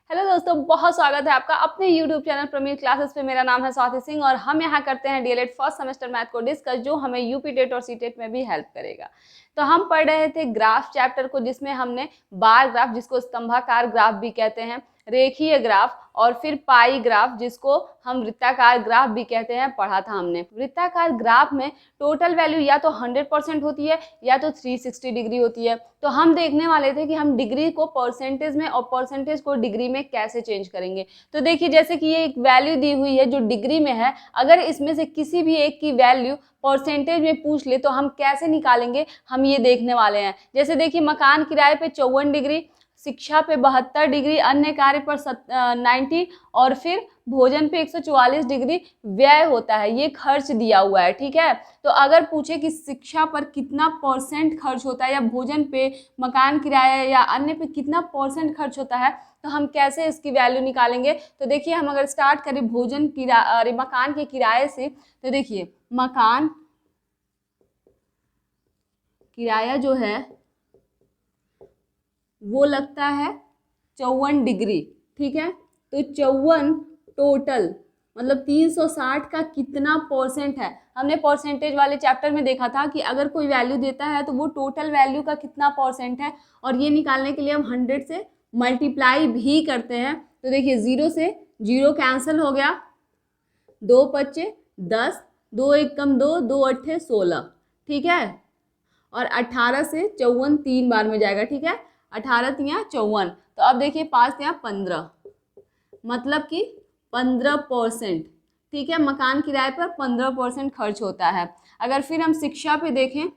Hello दोस्तों, बहुत स्वागत है आपका अपने YouTube चैनल प्रमीर क्लासेस पे। मेरा नाम है स्वाति सिंह और हम यहाँ करते हैं डीएलएड फर्स्ट सेमेस्टर मैथ को डिस्कस, जो हमें यूपी टेट और सी टेट में भी हेल्प करेगा। तो हम पढ़ रहे थे ग्राफ चैप्टर को, जिसमें हमने बार ग्राफ, जिसको स्तंभाकार ग्राफ भी कहते हैं, रेखीय ग्राफ और फिर पाई ग्राफ, जिसको हम वृत्ताकार ग्राफ भी कहते हैं, पढ़ा था हमने। वृत्ताकार ग्राफ में टोटल वैल्यू या तो 100% होती है या तो 360 डिग्री होती है। तो हम देखने वाले थे कि हम डिग्री को परसेंटेज में और परसेंटेज को डिग्री में कैसे चेंज करेंगे। तो देखिए, जैसे कि ये एक वैल्यू दी हुई है जो डिग्री में है, अगर इसमें से किसी भी एक की वैल्यू परसेंटेज में पूछ ले तो हम कैसे निकालेंगे, हम ये देखने वाले हैं। जैसे देखिए, मकान किराए पे 54 डिग्री, शिक्षा पे 72 डिग्री, अन्य कार्य पर 90 और फिर भोजन पे 144 डिग्री व्यय होता है। ये खर्च दिया हुआ है, ठीक है। तो अगर पूछे कि शिक्षा पर कितना परसेंट खर्च होता है, या भोजन पे, मकान किराया या अन्य पे कितना परसेंट खर्च होता है, तो हम कैसे इसकी वैल्यू निकालेंगे। तो देखिए, हम अगर स्टार्ट करें भोजन किराया, मकान के किराए से, तो देखिए मकान किराया जो है वो लगता है 54 डिग्री, ठीक है। तो 54 टोटल मतलब 360 का कितना परसेंट है। हमने परसेंटेज वाले चैप्टर में देखा था कि अगर कोई वैल्यू देता है तो वो टोटल वैल्यू का कितना परसेंट है, और ये निकालने के लिए हम 100 से मल्टीप्लाई भी करते हैं। तो देखिए, 0 से 0 कैंसिल हो गया, 2 पच्चे 10, 2 एक कम 2, 2 अट्ठे 16, ठीक है। और 18 से 54 3 बार में जाएगा, ठीक है। 18 तिया 54, तो अब देखिए 5 तिया 15, मतलब कि 15%, ठीक है। मकान किराए पर 15% खर्च होता है। अगर फिर हम शिक्षा पे देखें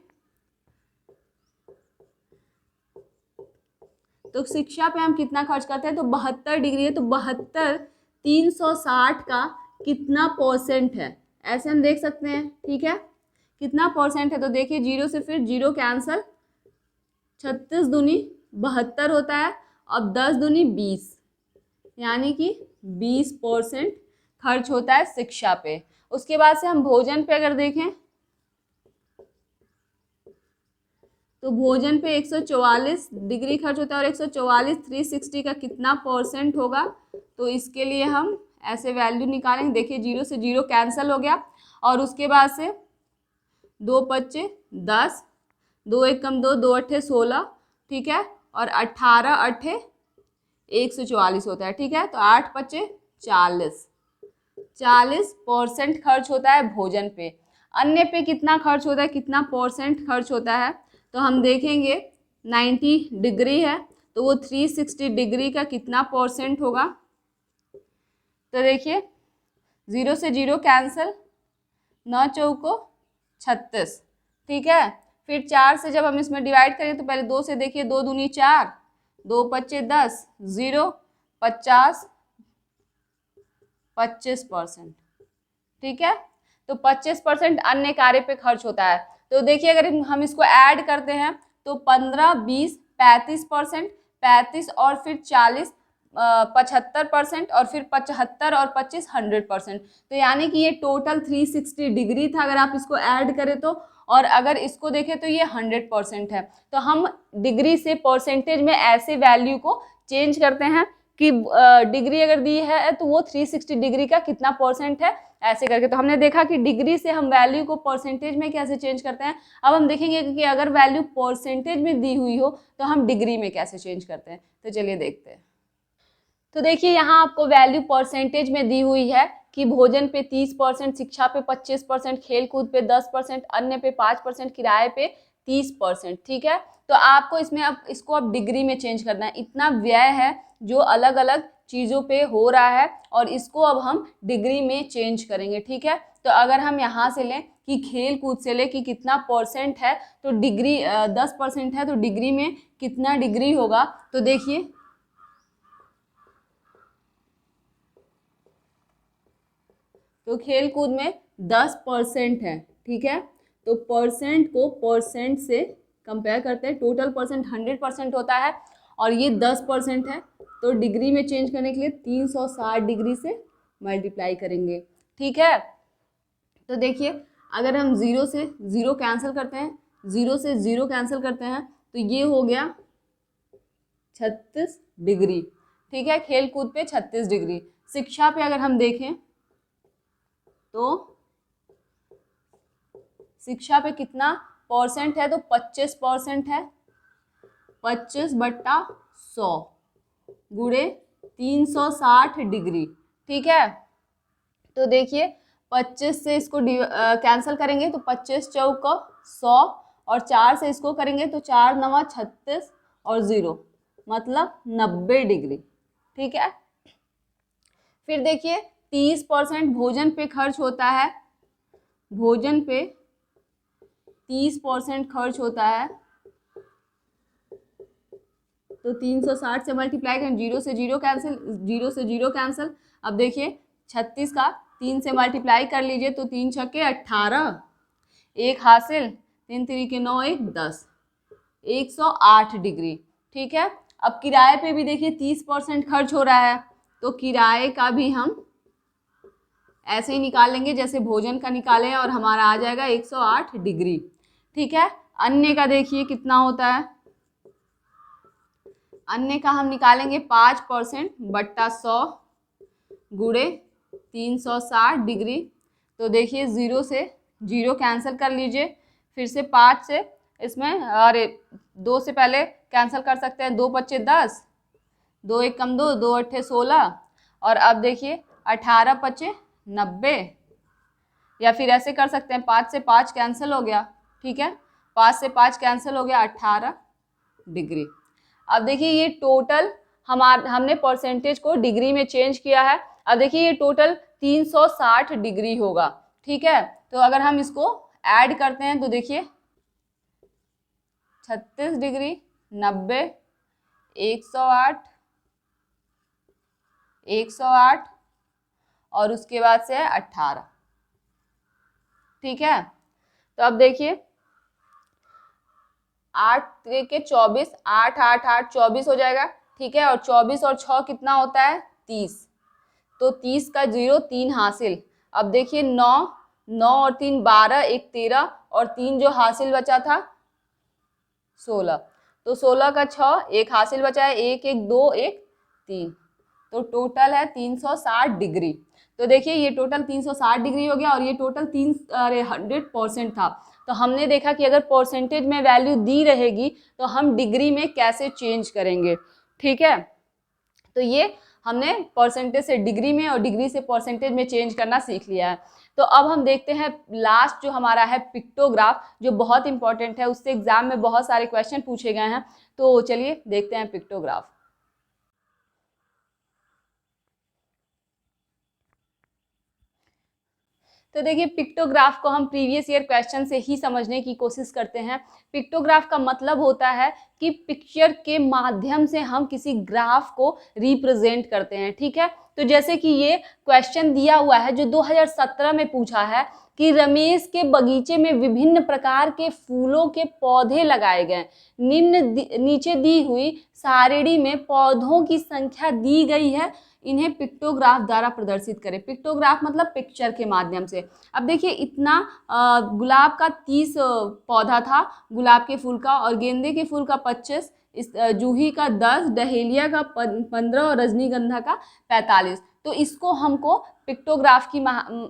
तो शिक्षा पे हम कितना खर्च करते हैं, तो 72 डिग्री है, तो 72 360 का कितना परसेंट है, ऐसे हम देख सकते हैं, ठीक है। कितना परसेंट है, तो देखिए 0 से फिर 0 कैंसल, 36 दूनी 72 होता है, अब 10 दूनी 20, यानी कि 20% खर्च होता है शिक्षा पे। उसके बाद से हम भोजन पे अगर देखें तो भोजन पे 144 डिग्री खर्च होता है, और 144 360 का कितना परसेंट होगा, तो इसके लिए हम ऐसे वैल्यू निकालेंगे। देखिए 0 से 0 कैंसिल हो गया, और उसके बाद से 2 पच्चे 10, 2 एक कम 2, 2 अट्ठे 16, ठीक है। और 18 अट्ठे 144 होता है, ठीक है। तो 8 पच्चे 40% खर्च होता है भोजन पे। अन्य पे कितना खर्च होता है, कितना परसेंट खर्च होता है, तो हम देखेंगे 90 डिग्री है, तो वो 360 डिग्री का कितना परसेंट होगा। तो देखिए 0 से 0 कैंसिल, 9 चौको 36, ठीक है। फिर 4 से जब हम इसमें डिवाइड करें तो पहले 2 से देखिए, 2 दूनी 4, 2 पच्चे 10, 0 50 25%, ठीक है। तो 25% अन्य कार्य पे खर्च होता है। तो देखिए, अगर हम इसको ऐड करते हैं तो 15 20 35%, 35 और फिर 40 75%, और फिर 75 और 25 100%। तो यानी कि ये टोटल 360 डिग्री था अगर आप इसको ऐड करें तो। और अगर इसको देखें तो ये 100% है। तो हम डिग्री से परसेंटेज में ऐसे वैल्यू को चेंज करते हैं कि डिग्री अगर दी है तो वो 360 डिग्री का कितना परसेंट है, ऐसे करके। तो हमने देखा कि डिग्री से हम वैल्यू को परसेंटेज में कैसे चेंज करते हैं। अब हम देखेंगे कि अगर वैल्यू परसेंटेज में दी हुई हो तो हम डिग्री में कैसे चेंज करते हैं। तो चलिए देखते हैं। तो देखिए, यहाँ आपको वैल्यू परसेंटेज में दी हुई है कि भोजन पे 30%, शिक्षा पे 25%, खेल कूद पे 10%, अन्य पे 5%, किराए पे 30%, ठीक है। तो आपको इसमें अब इसको अब डिग्री में चेंज करना है। इतना व्यय है जो अलग अलग चीज़ों पे हो रहा है, और इसको अब हम डिग्री में चेंज करेंगे, ठीक है। तो अगर हम यहाँ से लें कि खेल कूद से लें कि कितना परसेंट है, तो डिग्री 10% है, तो डिग्री में कितना डिग्री होगा। तो देखिए, तो खेल कूद में 10% है, ठीक है। तो परसेंट को परसेंट से कंपेयर करते हैं। टोटल परसेंट 100% होता है और ये 10% है, तो डिग्री में चेंज करने के लिए 360 डिग्री से मल्टीप्लाई करेंगे, ठीक है। तो देखिए, अगर हम 0 से 0 कैंसिल करते हैं, 0 से 0 कैंसिल करते हैं, तो ये हो गया 36 डिग्री, ठीक है, खेल कूद पे 36 डिग्री। शिक्षा पे अगर हम देखें तो शिक्षा पे कितना परसेंट है, तो 25% है। 25/100 गुणे 360 डिग्री, ठीक है। तो देखिए 25 से इसको कैंसिल करेंगे तो 25 चौका 100 और 4 से इसको करेंगे तो 4 9 36 और 0 मतलब 90 डिग्री, ठीक है। फिर देखिए 30% भोजन पे खर्च होता है, भोजन पे 30% खर्च होता है, तो 360 से मल्टीप्लाई करें, 0 से 0 कैंसिल, 0 से 0 कैंसिल। अब देखिए 36 का 3 से मल्टीप्लाई कर लीजिए तो 3 छक्के 18, 1 हासिल, 3 3 9 1 10, 108 डिग्री, ठीक है। अब किराए पे भी देखिए 30% खर्च हो रहा है, तो किराए का भी हम ऐसे ही निकाल लेंगे जैसे भोजन का निकाले और हमारा आ जाएगा 108 डिग्री, ठीक है। अन्य का देखिए कितना होता है, अन्य का हम निकालेंगे 5%/100 गुणे 360 डिग्री। तो देखिए 0 से 0 कैंसिल कर लीजिए, फिर से 5 से इसमें, अरे 2 से पहले कैंसिल कर सकते हैं, 2 5 10, 2 1 कम 2, 2 8 16, और अब देखिए 18 5 90, या फिर ऐसे कर सकते हैं 5 से 5 कैंसिल हो गया, ठीक है, 5 से 5 कैंसिल हो गया, 18 डिग्री। अब देखिए ये टोटल हमने परसेंटेज को डिग्री में चेंज किया है। अब देखिए ये टोटल 360 डिग्री होगा, ठीक है। तो अगर हम इसको ऐड करते हैं तो देखिए 36 डिग्री, 90, 108, 108 और उसके बाद से है 18, ठीक है। तो अब देखिए 8 के 24, 8 8 8 24 हो जाएगा, ठीक है। और 24 और 6 कितना होता है 30, तो 30 का 0 3 हासिल। अब देखिए 9 9 और 3 12, 1 13 और 3 जो हासिल बचा था 16, तो 16 का 6 1 हासिल बचा है, 1 1 2 1 3, तो टोटल है 360 डिग्री। तो देखिए ये टोटल 360 डिग्री हो गया और ये टोटल 100% था। तो हमने देखा कि अगर परसेंटेज में वैल्यू दी रहेगी तो हम डिग्री में कैसे चेंज करेंगे, ठीक है। तो ये हमने परसेंटेज से डिग्री में और डिग्री से परसेंटेज में चेंज करना सीख लिया है। तो अब हम देखते हैं लास्ट जो हमारा है पिक्टोग्राफ, जो बहुत इंपॉर्टेंट है, उससे एग्जाम में बहुत सारे क्वेश्चन पूछे गए हैं। तो चलिए देखते हैं पिक्टोग्राफ। तो देखिए पिक्टोग्राफ को हम प्रीवियस ईयर क्वेश्चन से ही समझने की कोशिश करते हैं। पिक्टोग्राफ का मतलब होता है कि पिक्चर के माध्यम से हम किसी ग्राफ को रिप्रेजेंट करते हैं, ठीक है। तो जैसे कि ये क्वेश्चन दिया हुआ है जो 2017 में पूछा है कि रमेश के बगीचे में विभिन्न प्रकार के फूलों के पौधे लगाए गए, नीचे दी हुई सारिणी में पौधों की संख्या दी गई है, इन्हें पिक्टोग्राफ द्वारा प्रदर्शित करें। पिक्टोग्राफ मतलब पिक्चर के माध्यम से। अब देखिए इतना गुलाब का 30 पौधा था गुलाब के फूल का, और गेंदे के फूल का 25, इस जूही का 10, डहेलिया का 15 और रजनीगंधा का 45। तो इसको हमको पिक्टोग्राफ की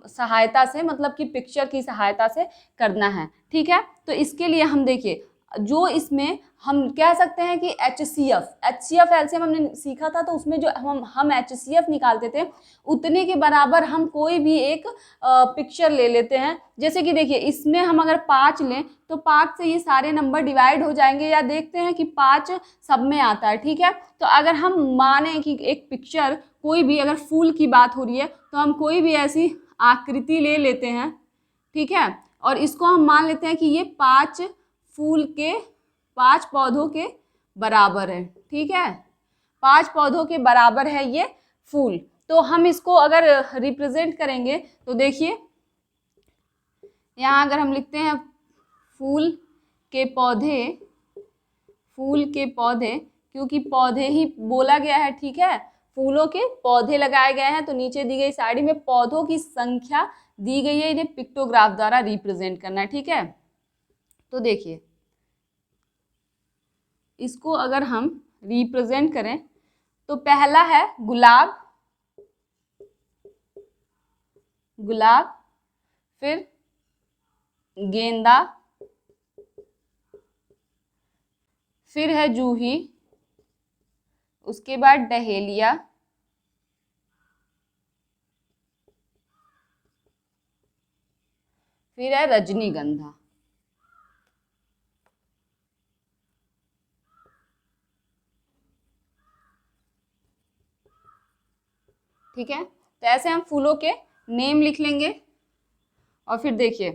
सहायता से, मतलब कि पिक्चर की सहायता से करना है, ठीक है। तो इसके लिए हम देखिए जो इसमें हम कह सकते हैं कि HCF एलसीएम हमने सीखा था, तो उसमें जो हम HCF निकालते थे उतने के बराबर हम कोई भी एक पिक्चर ले लेते हैं। जैसे कि देखिए इसमें हम अगर 5 लें तो 5 से ये सारे नंबर डिवाइड हो जाएंगे, या देखते हैं कि 5 सब में आता है, ठीक है। तो अगर हम माने कि एक पिक्चर कोई भी, अगर फूल की बात हो रही है तो हम कोई भी ऐसी आकृति ले लेते हैं, ठीक है, और इसको हम मान लेते हैं कि ये 5 पौधों के बराबर है, ठीक है। 5 पौधों के बराबर है ये फूल। तो हम इसको अगर रिप्रेजेंट करेंगे तो देखिए यहाँ अगर हम लिखते हैं फूल के पौधे, क्योंकि पौधे ही बोला गया है, ठीक है, फूलों के पौधे लगाए गए हैं, तो नीचे दी गई साइड में पौधों की संख्या दी गई है, इन्हें पिक्टोग्राफ द्वारा रिप्रेजेंट करना है, ठीक है। तो देखिए इसको अगर हम रिप्रेजेंट करें तो पहला है गुलाब, गुलाब, फिर गेंदा, फिर है जूही, उसके बाद डहेलिया, फिर है रजनीगंधा। ठीक है, तो ऐसे हम फूलों के नेम लिख लेंगे और फिर देखिए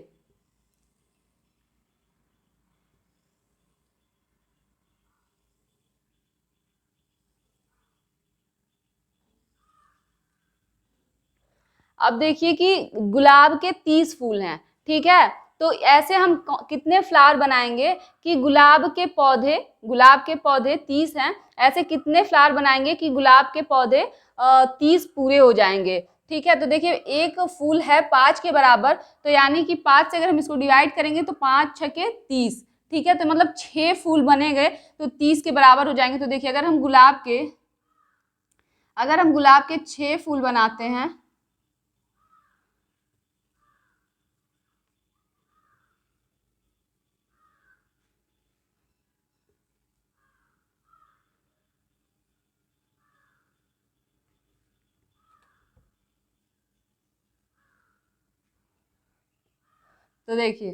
अब देखिए कि गुलाब के 30 फूल हैं। ठीक है, तो ऐसे हम कितने फ्लावर बनाएंगे कि गुलाब के पौधे 30 हैं, ऐसे कितने फ्लावर बनाएंगे कि गुलाब के पौधे 30 पूरे हो जाएंगे। ठीक है, तो देखिए एक फूल है 5 के बराबर, तो यानी कि 5 से अगर हम इसको डिवाइड करेंगे तो 5 छके 30। ठीक है, तो मतलब 6 फूल बने गए तो 30 के बराबर हो जाएंगे। तो देखिए अगर हम गुलाब के 6 फूल बनाते हैं तो देखिए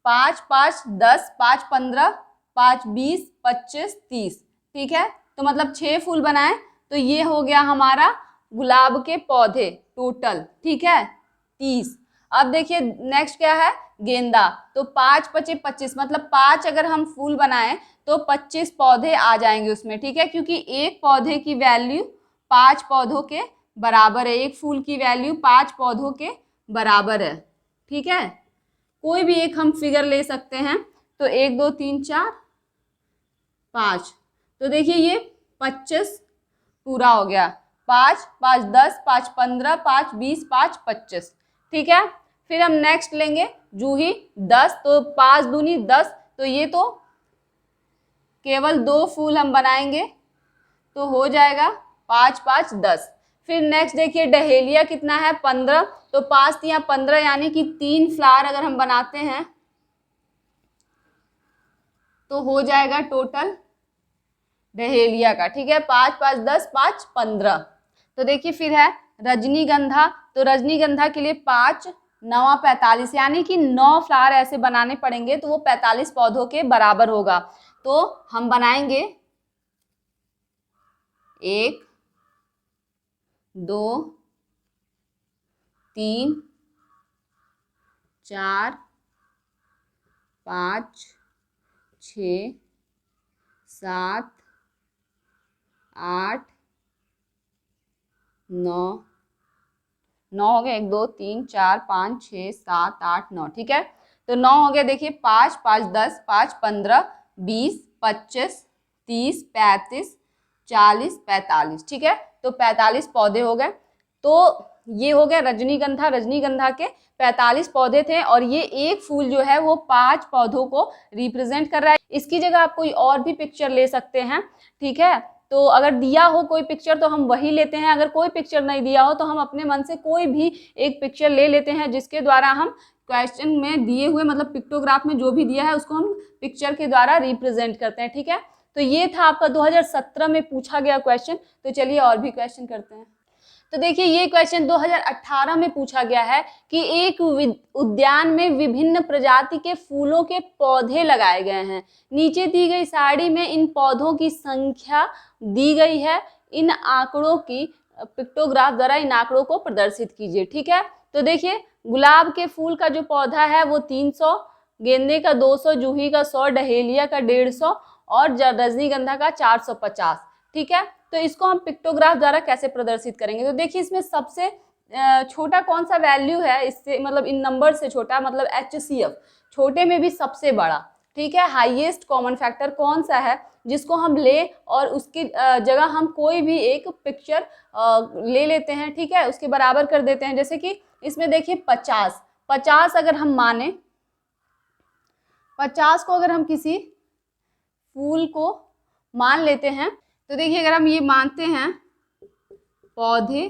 5 5 10, 5 15, 5 20, 25 30। ठीक है, तो मतलब 6 फूल बनाए तो ये हो गया हमारा गुलाब के पौधे टोटल। ठीक है 30। अब देखिए नेक्स्ट क्या है गेंदा, तो 5 5 25, मतलब 5 अगर हम फूल बनाए तो 25 पौधे आ जाएंगे उसमें। ठीक है, क्योंकि एक पौधे की वैल्यू 5 पौधों के बराबर है, एक फूल की वैल्यू 5 पौधों के बराबर है। ठीक है, कोई भी एक हम फिगर ले सकते हैं, तो 1 2 3 4 5, तो देखिए ये 25 पूरा हो गया। 5 5 10, 5 15, 5 20, 5 25। ठीक है, फिर हम नेक्स्ट लेंगे जूही 10, तो 5 दूनी 10, तो ये तो केवल 2 फूल हम बनाएंगे तो हो जाएगा 5 5 10। फिर नेक्स्ट देखिए डहेलिया कितना है 15, तो 5 या 15 यानी कि 3 फ्लावर अगर हम बनाते हैं तो हो जाएगा टोटल डहेलिया का। ठीक है, 5 5 10, 5 15। तो देखिए फिर है रजनीगंधा, तो रजनीगंधा के लिए 5 9 45, यानी कि 9 फ्लावर ऐसे बनाने पड़ेंगे तो वो 45 पौधों के बराबर होगा। तो हम बनाएंगे 1 2 3 4 5 6 7 8 9 9 हो गए, 1 2 3 4 5 6 7 8 9। ठीक है, तो 9 हो गया। देखिए 5 5 10, 5 15, 20 25 30 35 40 45। ठीक है, तो 45 पौधे हो गए। तो ये हो गया रजनीगंधा, रजनीगंधा के 45 पौधे थे और ये एक फूल जो है वो 5 पौधों को रिप्रेजेंट कर रहा है। इसकी जगह आप कोई और भी पिक्चर ले सकते हैं। ठीक है, तो अगर दिया हो कोई पिक्चर तो हम वही लेते हैं, अगर कोई पिक्चर नहीं दिया हो तो हम अपने मन से कोई भी एक पिक्चर ले लेते हैं जिसके द्वारा हम क्वेश्चन में दिए हुए मतलब पिक्टोग्राफ में जो भी दिया है उसको हम पिक्चर के द्वारा रिप्रेजेंट करते हैं। ठीक है, तो ये था आपका 2017 में पूछा गया क्वेश्चन। तो चलिए और भी क्वेश्चन करते हैं। तो देखिए ये क्वेश्चन 2018 में पूछा गया है कि एक उद्यान में विभिन्न प्रजाति के फूलों के पौधे लगाए गए हैं। नीचे दी गई सारणी में इन पौधों की संख्या दी गई है। इन आंकड़ों की पिक्टोग्राफ द्वारा इन आंकड़ों को प्रदर्शित कीजिए। ठीक है, तो देखिए गुलाब के फूल का जो पौधा है वो 300, गेंदे का 200, जूही का 100, डहेलिया का 150 और रजनीगंधा का 450। ठीक है, तो इसको हम पिक्टोग्राफ द्वारा कैसे प्रदर्शित करेंगे। तो देखिए इसमें सबसे छोटा कौन सा वैल्यू है, इससे मतलब इन नंबर से छोटा मतलब HCF, छोटे में भी सबसे बड़ा। ठीक है, हाईएस्ट कॉमन फैक्टर कौन सा है जिसको हम ले और उसकी जगह हम कोई भी एक पिक्चर ले लेते हैं। ठीक है, उसके बराबर कर देते हैं। जैसे कि इसमें देखिए 50 अगर हम माने, 50 को अगर हम किसी फूल को मान लेते हैं तो देखिए अगर हम ये मानते हैं पौधे,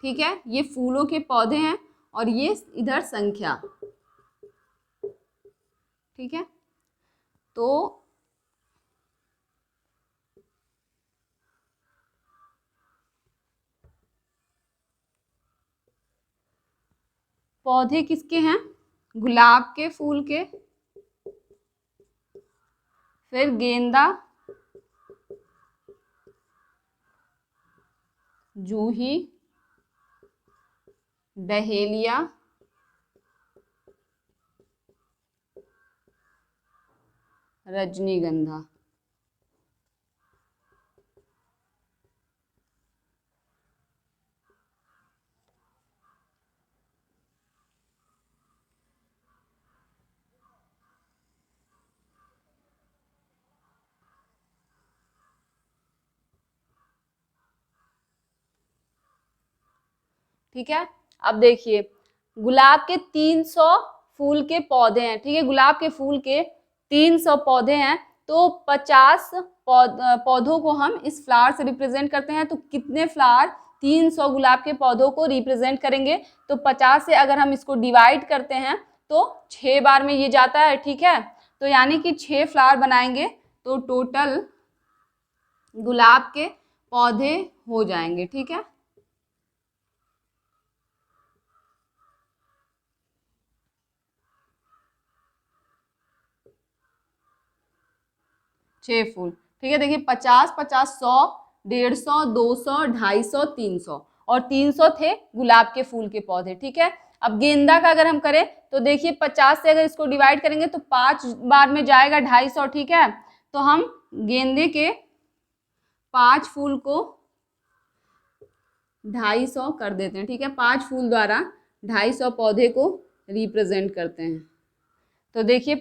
ठीक है, ये फूलों के पौधे हैं और ये इधर संख्या, ठीक है, तो पौधे किसके हैं? गुलाब के फूल के, फिर गेंदा, जूही, डहेलिया, रजनीगंधा। ठीक है, अब देखिए गुलाब के 300 फूल के पौधे हैं, ठीक है, गुलाब के फूल के 300 पौधे हैं, तो 50 पौधों को हम इस फ्लावर से रिप्रेजेंट करते हैं, तो कितने फ्लावर 300 गुलाब के पौधों को रिप्रेजेंट करेंगे? तो 50 से अगर हम इसको डिवाइड करते हैं तो 6 बार में ये जाता है, ठीक है, तो यानी कि 6 फ्लावर बनाएंगे तो टोटल गुलाब के पौधे हो जाएंगे, ठीक है। छह फूल, ठीक है, देखिए 50, 50, 100, 150, 200, 250, 300 और 300 थे गुलाब के फूल के पौधे, ठीक है। अब गेंदा का अगर हम करें तो देखिए 50 से अगर इसको डिवाइड करेंगे तो 5 बार में जाएगा 250, ठीक है, तो हम गेंदे के 5 फूल को 250 कर देते हैं, ठीक है, 5 फूल द्वारा 250 पौधे को रिप्रेजेंट करते हैं। तो देखिए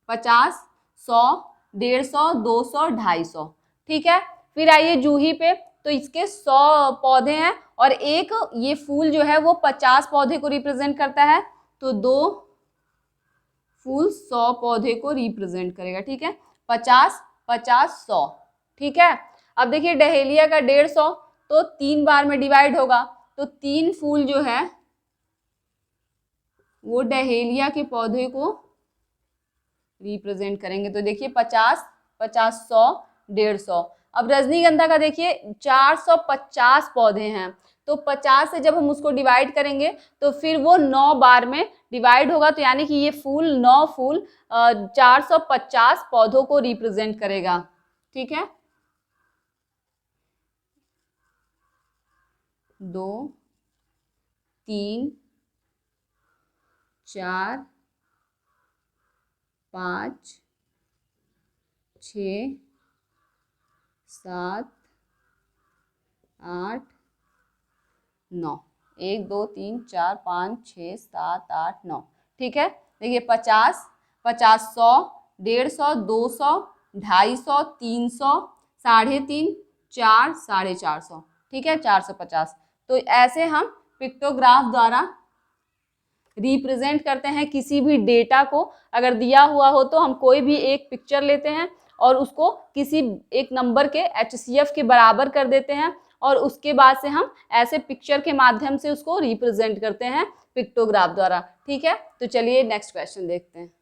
50, 100, 150, 200, 250, ठीक है। फिर आइए जूही पे, तो इसके 100 पौधे हैं और एक ये फूल जो है वो 50 पौधे को रिप्रेजेंट करता है, तो 2 फूल 100 पौधे को रिप्रेजेंट करेगा, ठीक है, 50, 50, 100, ठीक है। अब देखिए डहेलिया का 150, तो 3 बार में डिवाइड होगा, तो 3 फूल जो है वो डहेलिया के पौधे को रिप्रेजेंट करेंगे, तो देखिए 50, 50, 100, 150। अब रजनीगंधा का देखिए 450 पौधे हैं, तो 50 से जब हम उसको डिवाइड करेंगे तो फिर वो 9 बार में डिवाइड होगा, तो यानी कि ये फूल 9 फूल 450 पौधों को रिप्रेजेंट करेगा, ठीक है। 2, 3, 4, 5, 6, 7, 8, 9, 1, 2, 3, 4, 5, 6, 7, 8, 9, ठीक है। देखिए 50, 50, 100, 150, 200, 250, 300, 350, 4, 450, ठीक है, 450। तो ऐसे हम पिक्टोग्राफ द्वारा रिप्रेजेंट करते हैं किसी भी डेटा को। अगर दिया हुआ हो तो हम कोई भी एक पिक्चर लेते हैं और उसको किसी एक नंबर के HCF के बराबर कर देते हैं और उसके बाद से हम ऐसे पिक्चर के माध्यम से उसको रिप्रेजेंट करते हैं पिक्टोग्राफ द्वारा, ठीक है। तो चलिए नेक्स्ट क्वेश्चन देखते हैं।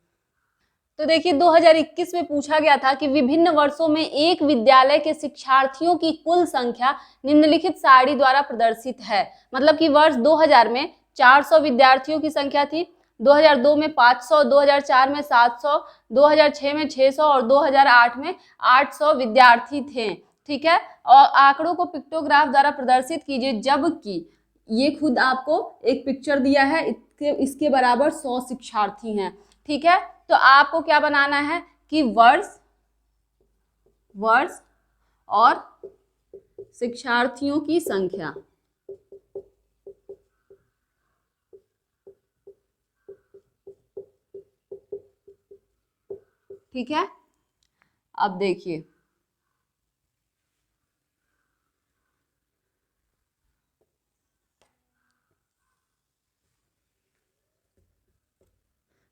तो देखिए 2021 में पूछा गया था कि विभिन्न वर्षों में एक विद्यालय के शिक्षार्थियों की कुल संख्या निम्नलिखित सारणी द्वारा प्रदर्शित है। मतलब कि वर्ष 2000 में 400 विद्यार्थियों की संख्या थी, 2002 में 500, 2004 में 700, 2006 में 600 और 2008 में 800 विद्यार्थी थे, ठीक है। और आंकड़ों को पिक्टोग्राफ द्वारा प्रदर्शित कीजिए, जबकि ये खुद आपको एक पिक्चर दिया है, इसके बराबर 100 शिक्षार्थी हैं, ठीक है। तो आपको क्या बनाना है कि वर्ष और शिक्षार्थियों की संख्या, ठीक है। अब देखिए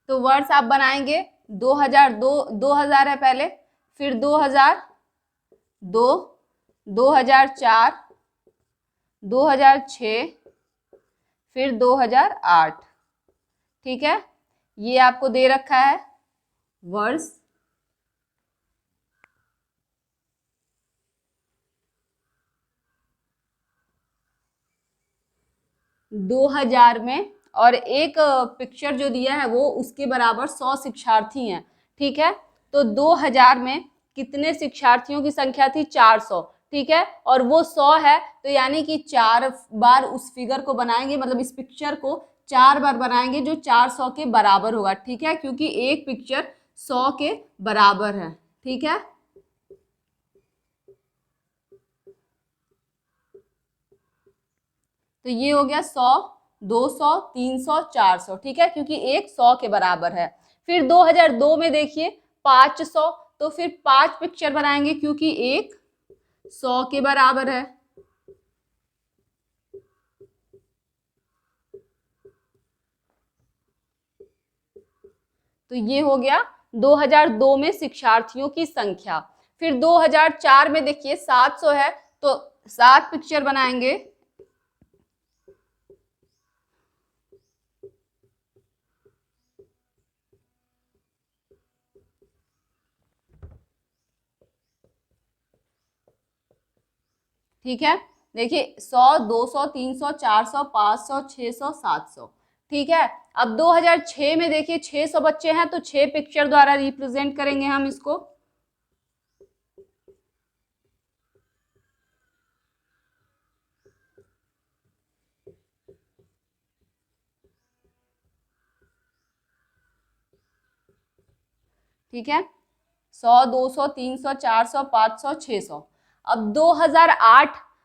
तो वर्ष आप बनाएंगे 2002, 2000 है पहले, फिर 2002, 2004, 2006, फिर 2008। ठीक है, ये आपको दे रखा है वर्ष। 2000 में, और एक पिक्चर जो दिया है वो उसके बराबर 100 शिक्षार्थी हैं। ठीक है, तो 2000 में कितने शिक्षार्थियों की संख्या थी? 400। ठीक है, और वो 100 है, तो यानी कि 4 बार उस फिगर को बनाएंगे, मतलब इस पिक्चर को 4 बार बनाएंगे जो 400 के बराबर होगा। ठीक है, क्योंकि एक पिक्चर 100 के बराबर है। ठीक है, तो ये हो गया 100, 200, 300, 400। ठीक है, क्योंकि एक 100 के बराबर है। फिर 2002 में देखिए 500, तो फिर 5 पिक्चर बनाएंगे क्योंकि एक 100 के बराबर है। तो ये हो गया 2002 में शिक्षार्थियों की संख्या। फिर 2004 में देखिए 700 है, तो 7 पिक्चर बनाएंगे। ठीक है, देखिए 100, 200, 300, 400, 500, 600, 700। ठीक है, अब 2006 में देखिए 600 बच्चे हैं, तो 6 पिक्चर द्वारा रिप्रेजेंट करेंगे हम इसको। ठीक है, 100, 200, 300, 400, 500, 600। अब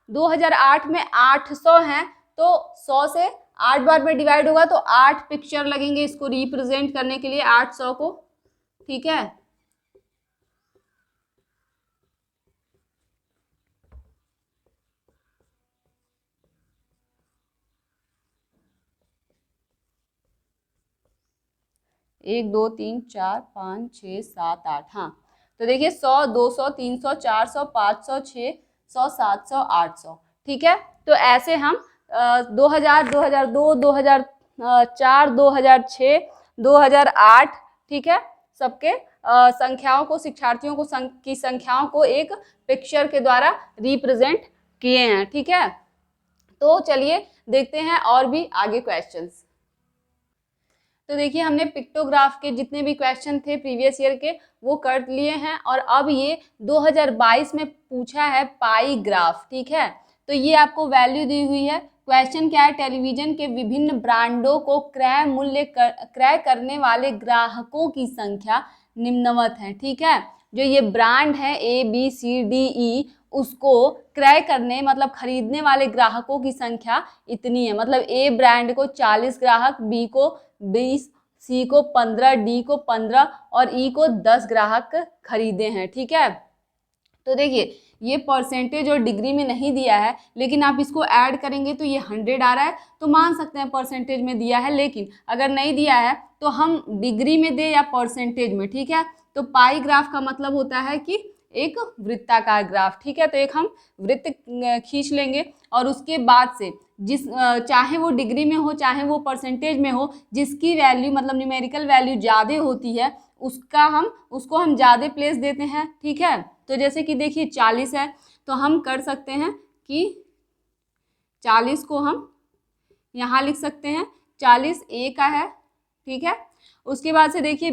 2008 में 800 हैं, तो 100 से 8 बार में डिवाइड होगा, तो 8 पिक्चर लगेंगे इसको रिप्रेजेंट करने के लिए 800 को। ठीक है, एक, दो, तीन, चार, 5, 6, 7, 8। हाँ, तो देखिए 100, 200, 300, 400, 500, 600, 700, 800। ठीक है, तो ऐसे हम 2000, 2002, 2004, 2006, 2008, ठीक है, सबके संख्याओं को, शिक्षार्थियों को की संख्याओं को एक पिक्चर के द्वारा रिप्रेजेंट किए हैं। ठीक है, तो चलिए देखते हैं और भी आगे क्वेश्चंस। तो देखिए हमने पिक्टोग्राफ के जितने भी क्वेश्चन थे प्रीवियस ईयर के वो कर लिए हैं, और अब ये 2022 में पूछा है पाई ग्राफ। ठीक है, तो ये आपको वैल्यू दी हुई है। क्वेश्चन क्या है? टेलीविजन के विभिन्न ब्रांडों को क्रय करने वाले ग्राहकों की संख्या निम्नवत है। ठीक है, जो ये ब्रांड है ABCDE, उसको क्रय करने मतलब खरीदने वाले ग्राहकों की संख्या इतनी है। मतलब ए ब्रांड को 40 ग्राहक, बी को 20, सी को 15, डी को 15 और ई को 10 ग्राहक खरीदे हैं। ठीक है, तो देखिए ये परसेंटेज और डिग्री में नहीं दिया है, लेकिन आप इसको ऐड करेंगे तो ये 100 आ रहा है, तो मान सकते हैं परसेंटेज में दिया है। लेकिन अगर नहीं दिया है तो हम डिग्री में दे या परसेंटेज में। ठीक है, तो पाई ग्राफ का मतलब होता है कि एक वृत्ताकार ग्राफ। ठीक है, तो एक हम वृत्त खींच लेंगे, और उसके बाद से जिस चाहे वो डिग्री में हो चाहे वो परसेंटेज में हो, जिसकी वैल्यू मतलब न्यूमेरिकल वैल्यू ज़्यादा होती है उसको हम ज़्यादा प्लेस देते हैं। ठीक है, तो जैसे कि देखिए 40 है, तो हम कर सकते हैं कि 40 को हम यहाँ लिख सकते हैं, 40 ए का है। ठीक है, उसके बाद से देखिए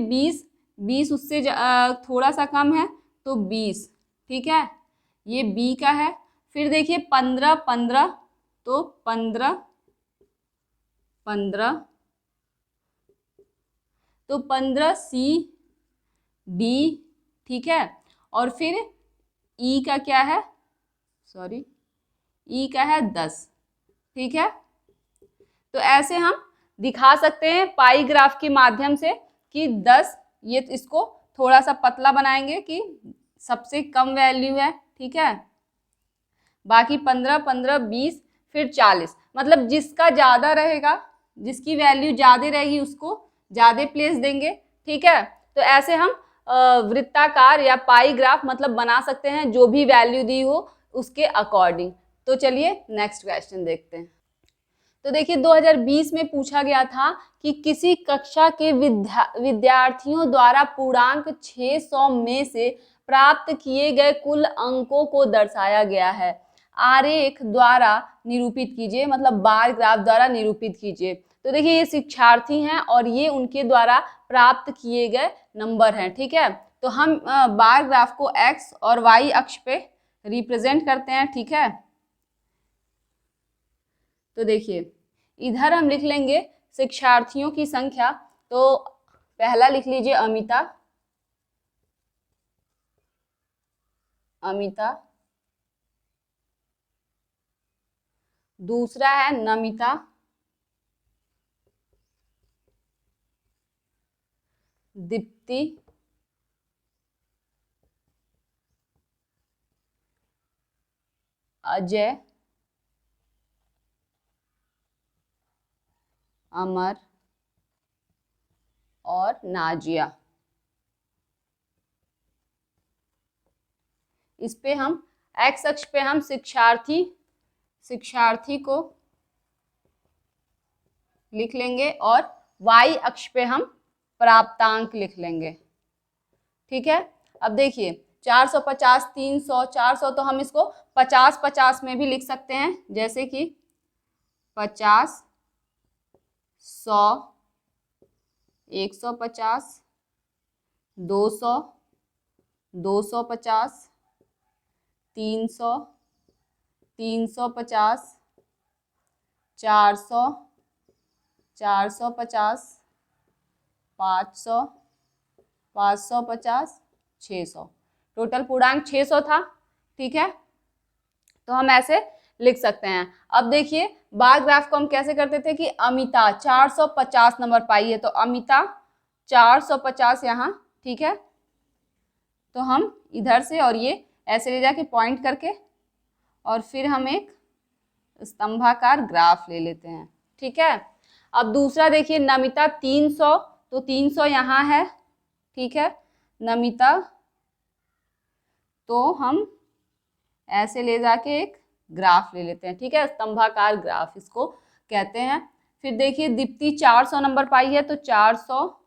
20 उससे थोड़ा सा कम है, तो 20। ठीक है, ये बी का है। फिर देखिए 15, तो 15, तो 15 सी डी। ठीक है, और फिर ई का क्या है? सॉरी, ई का है 10। ठीक है, तो ऐसे हम दिखा सकते हैं पाई ग्राफ के माध्यम से कि 10, ये इसको थोड़ा सा पतला बनाएंगे कि सबसे कम वैल्यू है। ठीक है, बाकी 15, 15, 20, फिर 40, मतलब जिसका ज़्यादा रहेगा, जिसकी वैल्यू ज़्यादा रहेगी उसको ज़्यादा प्लेस देंगे। ठीक है, तो ऐसे हम वृत्ताकार या पाई ग्राफ मतलब बना सकते हैं। जो भी वैल्यू दी हो उसके अकॉर्डिंग। तो चलिए नेक्स्ट क्वेश्चन देखते हैं। तो देखिए 2020 में पूछा गया था कि किसी कक्षा के विद्यार्थियों द्वारा पूर्णांक 600 में से प्राप्त किए गए कुल अंकों को दर्शाया गया है, आरेख द्वारा निरूपित कीजिए, मतलब बार ग्राफ द्वारा निरूपित कीजिए। तो देखिए ये शिक्षार्थी हैं और ये उनके द्वारा प्राप्त किए गए नंबर हैं, ठीक है। तो हम बार ग्राफ को एक्स और वाई अक्ष पे रिप्रेजेंट करते हैं, ठीक है। तो देखिए इधर हम लिख लेंगे शिक्षार्थियों की संख्या। तो पहला लिख लीजिए अमिता, अमिता, दूसरा है नमिता, दीप्ति, अजय, अमर और नाजिया। इस पे हम एक्स अक्ष पे हम शिक्षार्थी को लिख लेंगे और वाई अक्ष पे हम प्राप्तांक लिख लेंगे, ठीक है। अब देखिए 450, 300, 400, तो हम इसको 50-50 में भी लिख सकते हैं, जैसे कि 50, 100, 150, 200, 250, 300, 350, 400, 450, 500, 550, 600। टोटल पूर्णांक 600 था, ठीक है। तो हम ऐसे लिख सकते हैं। अब देखिए बार ग्राफ को हम कैसे करते थे कि अमिता 450 नंबर पाई है, तो अमिता 450 यहाँ, ठीक है। तो हम इधर से और ये ऐसे ले जाके पॉइंट करके और फिर हम एक स्तंभाकार ग्राफ ले लेते हैं, ठीक है। अब दूसरा देखिए नमिता 300, तो 300 यहाँ है, ठीक है। नमिता, तो हम ऐसे ले जाके एक ग्राफ ले लेते हैं, ठीक है, स्तंभाकार ग्राफ इसको कहते हैं। फिर देखिए दीप्ति 400 नंबर पाई है, तो 400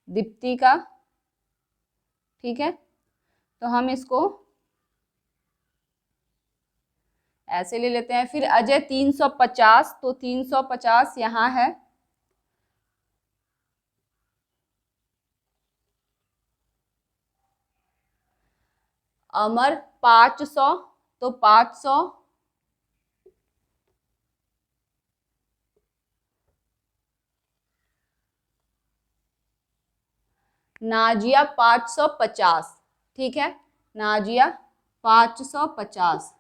दीप्ति का, ठीक है। तो हम इसको ऐसे ले लेते हैं। फिर अजय 350, तो 350 यहाँ है। अमर 500, तो 500। नाजिया 550, ठीक है, नाजिया 550।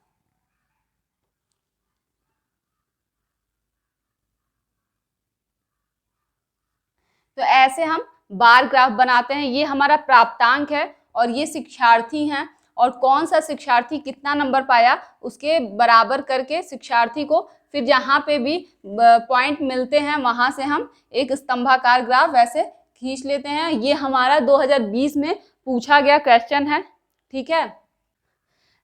तो ऐसे हम बार ग्राफ बनाते हैं। ये हमारा प्राप्तांक है और ये शिक्षार्थी हैं, और कौन सा शिक्षार्थी कितना नंबर पाया उसके बराबर करके शिक्षार्थी को फिर जहाँ पे भी पॉइंट मिलते हैं वहाँ से हम एक स्तंभाकार ग्राफ वैसे खींच लेते हैं। ये हमारा 2020 में पूछा गया क्वेश्चन है, ठीक है।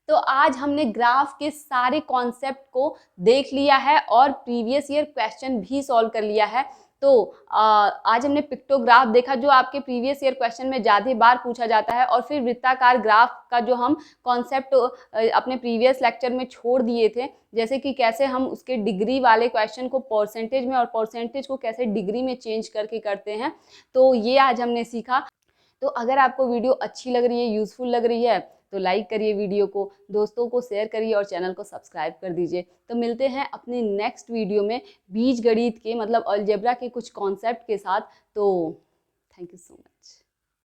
तो आज हमने ग्राफ के सारे कॉन्सेप्ट को देख लिया है और प्रीवियस ईयर क्वेश्चन भी सॉल्व कर लिया है। तो आज हमने पिक्टोग्राफ देखा जो आपके प्रीवियस ईयर क्वेश्चन में ज़्यादा बार पूछा जाता है, और फिर वृत्ताकार ग्राफ का जो हम कॉन्सेप्ट अपने प्रीवियस लेक्चर में छोड़ दिए थे, जैसे कि कैसे हम उसके डिग्री वाले क्वेश्चन को परसेंटेज में और परसेंटेज को कैसे डिग्री में चेंज करके करते हैं, तो ये आज हमने सीखा। तो अगर आपको वीडियो अच्छी लग रही है, यूज़फुल लग रही है, तो लाइक करिए वीडियो को, दोस्तों को शेयर करिए और चैनल को सब्सक्राइब कर दीजिए। तो मिलते हैं अपने नेक्स्ट वीडियो में बीजगणित के मतलब अलजेब्रा के कुछ कॉन्सेप्ट के साथ। तो थैंक यू सो मच।